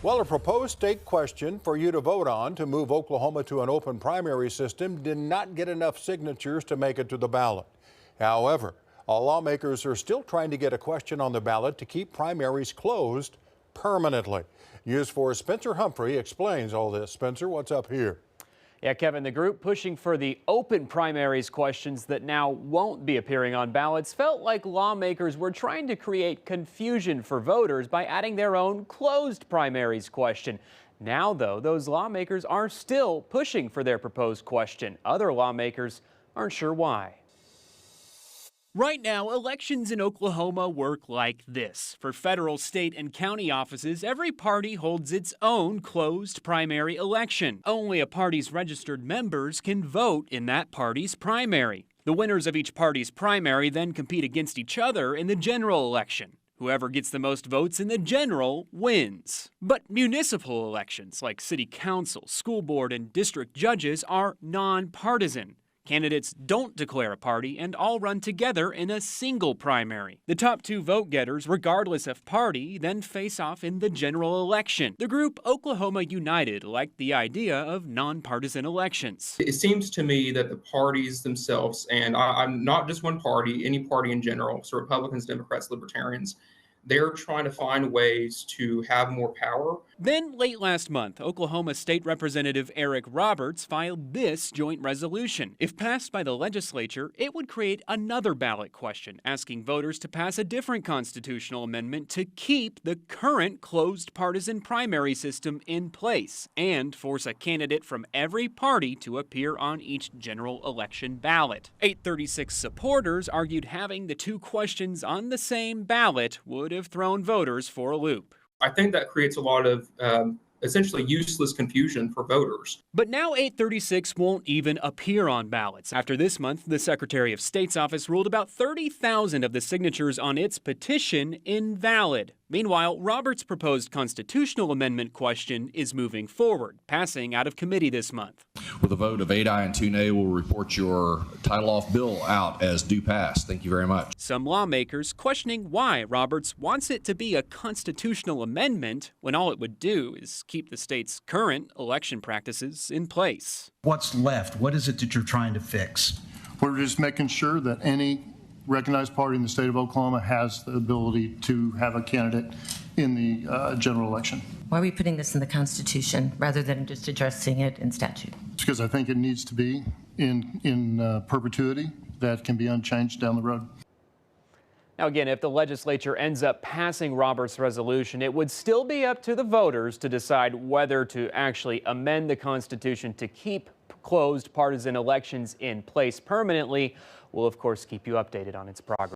Well, a proposed state question for you to vote on to move Oklahoma to an open primary system did not get enough signatures to make it to the ballot. However, lawmakers are still trying to get a question on the ballot to keep primaries closed permanently. News 4's Spencer Humphrey explains all this. Spencer, what's up here? Yeah, Kevin, the group pushing for the open primaries questions that now won't be appearing on ballots felt like lawmakers were trying to create confusion for voters by adding their own closed primaries question. Now, though, those lawmakers are still pushing for their proposed question. Other lawmakers aren't sure why. Right now, elections in Oklahoma work like this. For federal, state, and county offices, every party holds its own closed primary election. Only a party's registered members can vote in that party's primary. The winners of each party's primary then compete against each other in the general election. Whoever gets the most votes in the general wins. But municipal elections, like city council, school board, and district judges, are nonpartisan. Candidates don't declare a party and all run together in a single primary. The top two vote getters, regardless of party, then face off in the general election. The group Oklahoma United liked the idea of nonpartisan elections. It seems to me that the parties themselves, and I'm not just one party, any party in general, so Republicans, Democrats, Libertarians, they're trying to find ways to have more power. Then, late last month, Oklahoma State Representative Eric Roberts filed this joint resolution. If passed by the legislature, it would create another ballot question, asking voters to pass a different constitutional amendment to keep the current closed partisan primary system in place and force a candidate from every party to appear on each general election ballot. 836 supporters argued having the two questions on the same ballot would have thrown voters for a loop. I think that creates a lot of essentially useless confusion for voters. But now 836 won't even appear on ballots. After this month, the Secretary of State's office ruled about 30,000 of the signatures on its petition invalid. Meanwhile, Roberts' proposed constitutional amendment question is moving forward, passing out of committee this month. With a vote of 8 ayes and 2 nays, we'll report your title off bill out as due pass. Thank you very much. Some lawmakers questioning why Roberts wants it to be a constitutional amendment when all it would do is keep the state's current election practices in place. What's left? What is it that you're trying to fix? We're just making sure that any recognized party in the state of Oklahoma has the ability to have a candidate in the general election. Why are we putting this in the Constitution rather than just addressing it in statute? It's because I think it needs to be in perpetuity, that can be unchanged down the road. Now again, if the legislature ends up passing Roberts' resolution, it would still be up to the voters to decide whether to actually amend the Constitution to keep closed partisan elections in place permanently. We'll, of course, keep you updated on its progress.